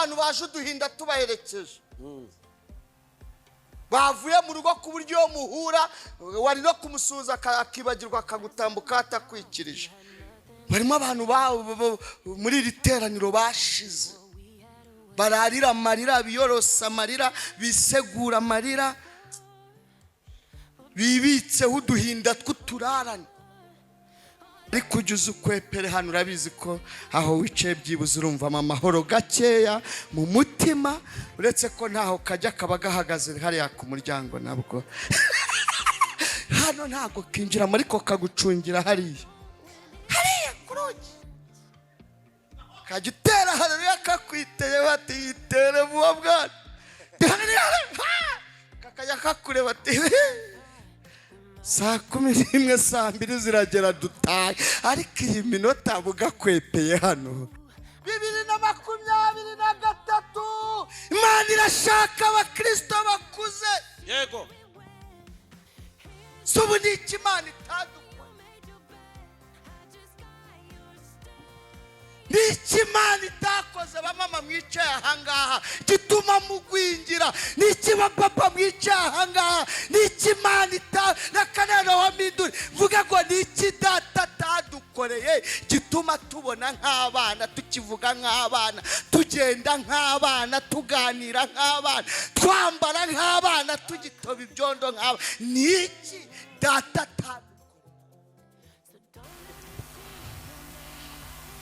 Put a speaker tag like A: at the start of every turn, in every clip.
A: abantu baje uduhinda tubaherekeje bavuye mu rugo ku buryo iyo muhura wari no kumusuza akibagirwa akagutambuka atakwikirije. Barimo abantu muri iri teraniro bashize bararira amarira, biyorosa amarira, bisegura amarira, bibitseho uduhinda tw'uturarane. Ariko ujya ukwepere hano urabizi ko aho wicaye byibuze urumvamo amahoro gakeya mu mutima, uretse ko ntaho kajya kaba gahagaze hariya ku muryango nabwo hano ntago kinjira ariko kagucungira hariya kurugi kajya utera hariya kakwiteye bati yitere vuba bwana kakajya kakureba ati saa 11 saa 2 ziragera dutaye. Ariko iyi minota bugakwepeye hano 2023 Imana irashaka abakristo bakuze.
B: Yego.
A: Subu ni Imana itadukwa. Niki Imana itakoze bamama mwicaye ahangaha gituma mugwingira? Niki bapapa mwicaye ahangaha niki Imana nakanano wamiduri vuga ngo niki data tadukoreye gituma tubona nk'abana, tukivuga nk'abana, tugenda nk'abana, tuganira nk'abana, twambara nk'abana, tugitoba ibyondo nk'abana? Niki data tadukoreye?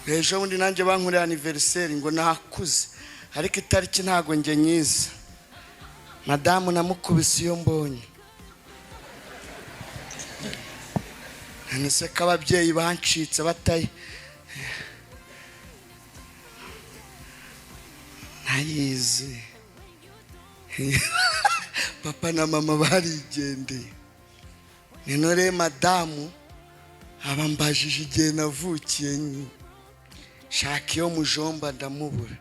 A: Ejo bundi nanjye bankoreye anniversaire ngo nakuze, ariko itariki ntago nge nyiza. Madamu namukubise iyo mbonye. Nise ko ababyeyi bancitse bataye nayizi. Papa na mama barigendeye. Ninore madamu abambajije igihe navukiye shaka iyo mujomba ndamubura.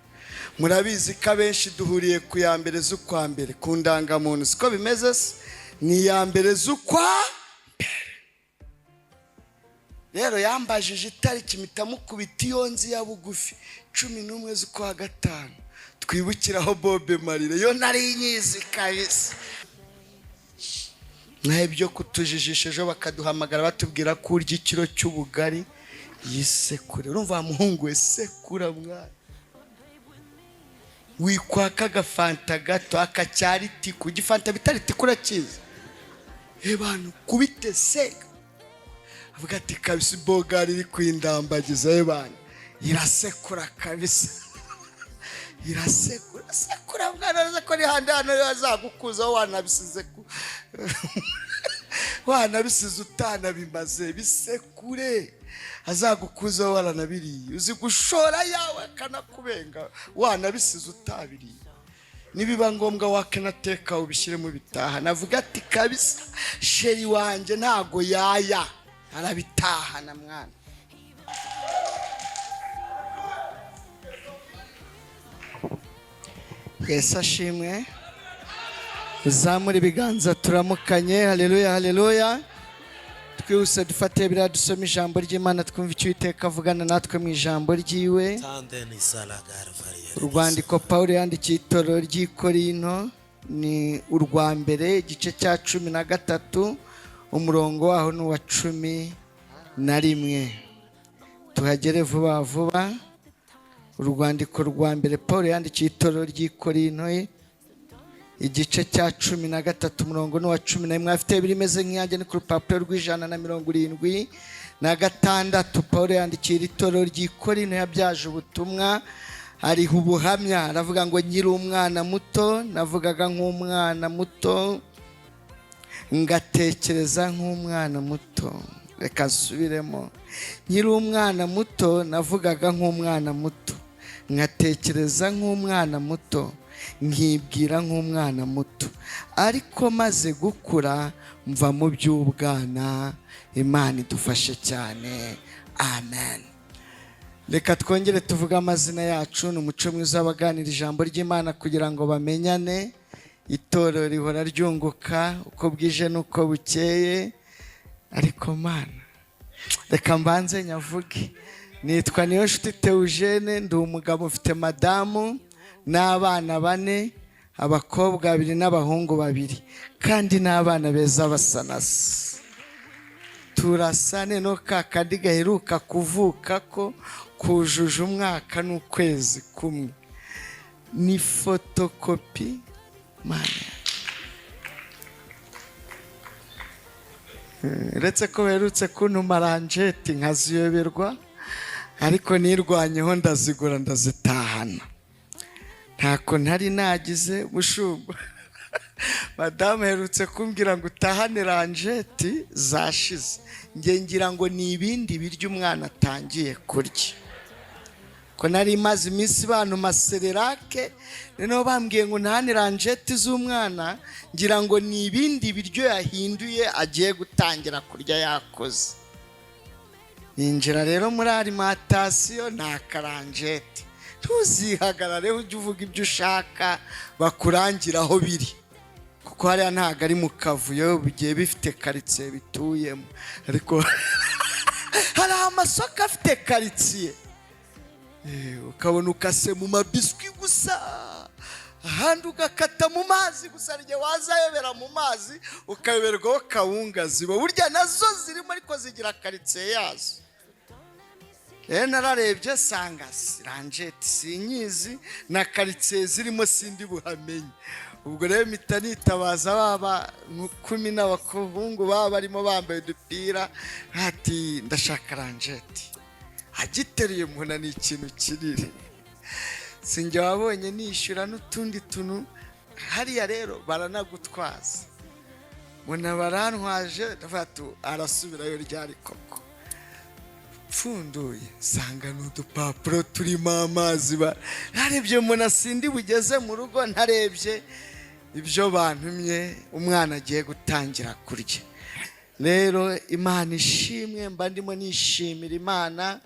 A: Murabizi ko abenshi duhuriye ku ya mbere z'ukwa mbere ku ndangamuntu, siko bimeze se? Ni ya mbere z'ukwa mbere. Rero yambajije itariki mitamukubita iyo nzi ya bugufi 11 z'ukwa gatanu twibukiraho Bobe Marire. Yo nari nyizi kabisa. Nahe byo kutujijisha ejo bakaduhamagara batubwira ko urya ikiro cy'ubugari yisekure. Urumva muhungu we sekura mwana. Wikwaka gafanta gato akacyariti kugifanta bitariti kurakiza. Ebanu kubite seka. Avuga ati kabisa bogari iri kwindambagiza ebanu. Irasekura kabisa. Irasekura sekura mwana ko ni handano yazagukuza wanabisize ku wanabisize utana bimaze bisekure azagukuza waranabiriye. Uzi gushora yawe kanakubenga wanabisize utabiriye. Nibiba ngombwa wakenateka ubishyire mu bitaha. Navuga ati kabisa sheri wanje ntago yaya arabitaha na mwana. Yesu ashimwe. Uzamura ibiganza turamukanye. Haleluya haleluya. Twese dufate bira dusoma ijambo ry'Imana twumva icyo Uwiteka avugana natwe mu ijambo ryiwe. Urwandiko Paulo yandikiye itorero ry'i Korinto ni urwa mbere igice cya 13 umurongo waho ni wa 11. Tuhagere vuba vuba. Urwandiko rwa mbere Paulo yandikiye itorero ry'i Korinto igice cya 13 umurongo ni wa 11. Mwafite birimeze nk'yanjye ni ku rupapuro rw'176. Paulo yandikiye itorero ry'i Korinto yabyaje ubutumwa. Hariho ubuhamya aravuga ngo nyiri umwana muto navugaga nk'umwana muto ngatekereza nk'umwana muto. Reka subiremo. Nyiri umwana muto navugaga nk'umwana muto ngatekereza nk'umwana muto nkibwira nk'umwana muto, ariko maze gukura mva mu by'ubwana. Imana idufashe cyane. Amen. Reka twongere tuvuga amazina yacu. Ni umuco mwiza w'abaganira ijambo ry'Imana kugira ngo bamenyane. Itorero rihora ryunguka uko bwije n'uko bukeye. Ariko Mana reka mbanze nyavuge. Nitwa Niyonshuti Theogene, ndi umugabo mfite madamu n'abana 4, abakobwa 2 n'abahungu 2, kandi n'abana beza basa na se. Turasane no kakandi gaheruka kuvuka ko kujuje umwaka n'ukwezi kumwe. Ni fotokopi mana. Uretse ko berutse kuntuma ranjeti nkaziyoberwa, ariko nirwanyeho ndazigura ndazitahana. Ntako ntari nagize bushumba. Madamu herutse kumbwira ngo utahane ranjeti zashize. Nge ngira ngo ni ibindi biryo umwana atangiye kurya. Ko nari maze iminsi bantu masererake, noneho bambwiye ngo ntahane ranjeti z'umwana, ngira ngo ni ibindi biryo yahinduye agiye gutangira kurya yakoze. Ninjira rero muri alimentation nta karanjeti. Tuzihagarare ujye uvuga ibyo ushaka bakurangira aho biri. Kuko hariya ntago ari mu kavuyo bigiye bifite karitsiye bituyemo. Ariko hari amasoko afite karitsiye. Ukabona ukase mu mabiswi gusa, ahandi ugakata mu mazi gusa. Rye wazayobera mu mazi ukayoberwaho kawunga ziba. Burya nazo zirimo ariko zigira karitsiye yazo. Nararebye sanga ranjeti sinyizi na karitsiye zirimo sindi buhamenye. Ubwo rero mpita nitabaza baba 10 n'abahungu baba barimo bambaye udupira, ati ndashaka ranjeti. Agiteruye mbona ni ikintu kinini. Sinjye wabonye nishyura n'utundi tuntu. Hariya rero baranagutwaza. Mbona barantwaje ndavuga ati arasubirayo ryari koko. Pfunduye sanga n'udupapuro turimo amazi. Narebye mbona sindi bugeze mu rugo ntarebye ibyo bantumye umwana agiye gutangira kurya. Rero Imana ishimwe, mba ndimo nishimira Imana.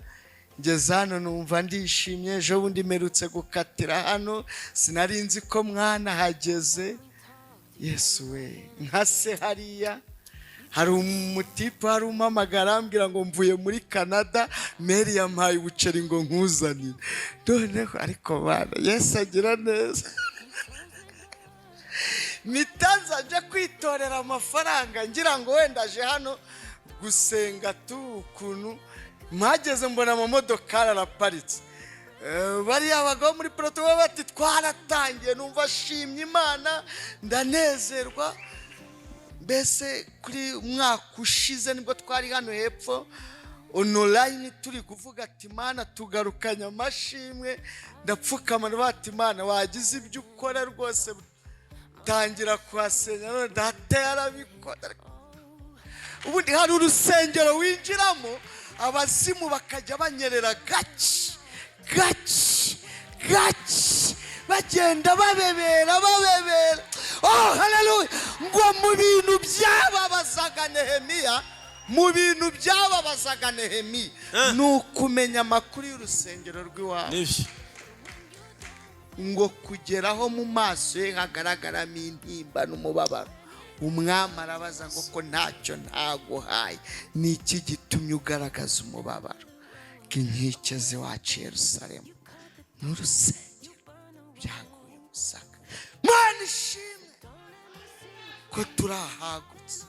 A: Ngeze hano numva ndishimye. Ejo bundi mperutse gukatira hano, sinari nzi ko mwana hageze. Yesu we, nkase hariya hari umutipe hari umamagara ambwira ngo mvuye muri Canada, Mary yampaye ubuceri ngo nkuzanire. Noneho ariko bana Yesu agira neza. Mitanza nje kwitorera amafaranga ngira ngo wenda aje hano gusenga tu ukuntu. Mageze mbona amamodoka araparitse. Bari abagabo muri protocole bati twaratangiye. Numva shimye Imana ndanezerwa. Mbese kuri umwaka ushize nibwo twari hano hepfo online turi kuvuga ati Imana tugarukanye amashimwe. Ndapfukama bati Imana wagize ibyo ukora rwose tangira kuhasenya. None data yarabikora. Ubundi hari urusengero winjiramo abazimu bakajya banyerera gake gake gake, bagenda babebera. Oh haleluya. Ngo mu bintu byababazaga Nehemiya, mu bintu byababazaga Nehemiya nukumenya amakuru y'urusengero rw'iwabo. Ngo kugeraho mu maso ye hagaragaramo intimba n'umubabaro. Umwami arabaza ngo ko ntacyo ntaguhaye, ni iki gitumye ugaragaza umubabaro? Inkike z'iwacu Yerusalemu n'urusengero byaguye umusaka. Mana ishimwe ko turahagutse.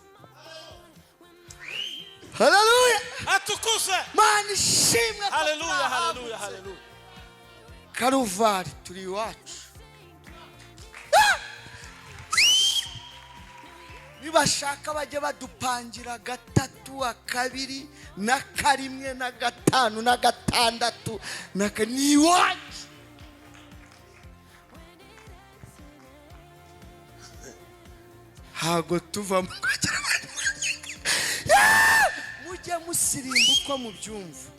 A: Haleluya,
B: atukuzwe.
A: Mana ishimwe.
B: Haleluya, haleluya, haleluya.
A: Karuvari turi iwacu. Nibashaka bajye badupangira 3, 2, na 1, na 5, na 6 na ni iwacu. Hago tuva mu kugera mujye musirimba uko mubyumva.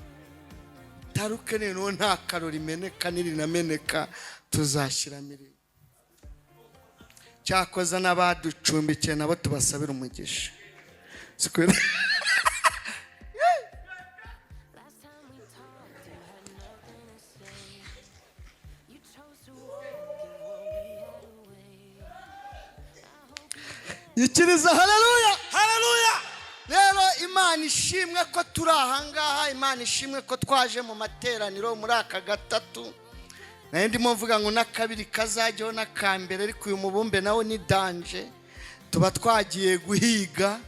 A: Tarukene no nta karori meneka nirinameneka tuzashyira mirimo. Cyakoza n'abaducumbikiye nabo tubasabira umugisha. Sikwira. Yikiriza haleluya,
B: haleluya.
A: Rero Imana ishimwe ko turi aha ngaha. Imana ishimwe ko twaje mu materaniro muri aka gatatu. nayo ndimo mvuga ngo n'akabiri kazajyaho n'akambere, ariko uyu mubumbe nawo ni danje. Tuba twagiye guhiga,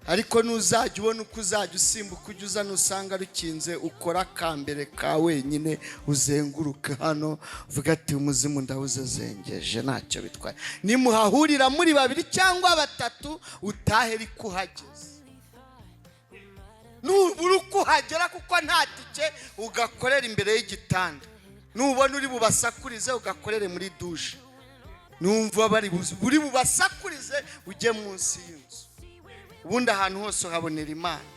A: ariko nuzajya ubona uko uzajya usimbuka ujya uza nusanga rukinze, ukora akambere ka wenyine uzenguruka hano uvuga ati umuzimu ndawuze zengeje, ntacyo bitwaye. Nimuhahurira muri babiri cyangwa batatu utahe ariko uhageze. Nubura uko uhagera kuko nta tike ugakorera imbere y'igitanda. Nubona uri bubasakurize ugakorere muri dushe. Numva bari bubasakurize ujye munsi y'inzu. Ubundi ahantu hose uhabonera Imana.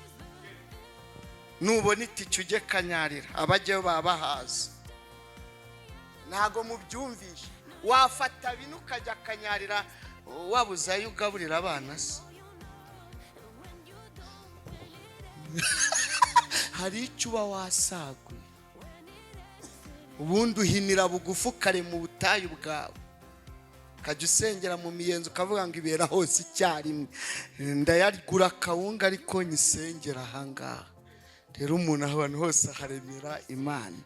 A: Nubona itike ujye kanyarira, abajyayo babahaza. Ntago mubyumvisha. Wafata bino ukajya kanyarira, wabuzayo ugaburira abana se. Hari icyo uba wasaguye. Ubundi uhinira bugufu kare mu butayu bwawe, ukajya usengera mu miyenzo ukavuga ngo ibera hose icyarimwe. Ndayagura akawunga ariko nyisengera ahangaha. Rero umuntu ahantu hose haremera Imana.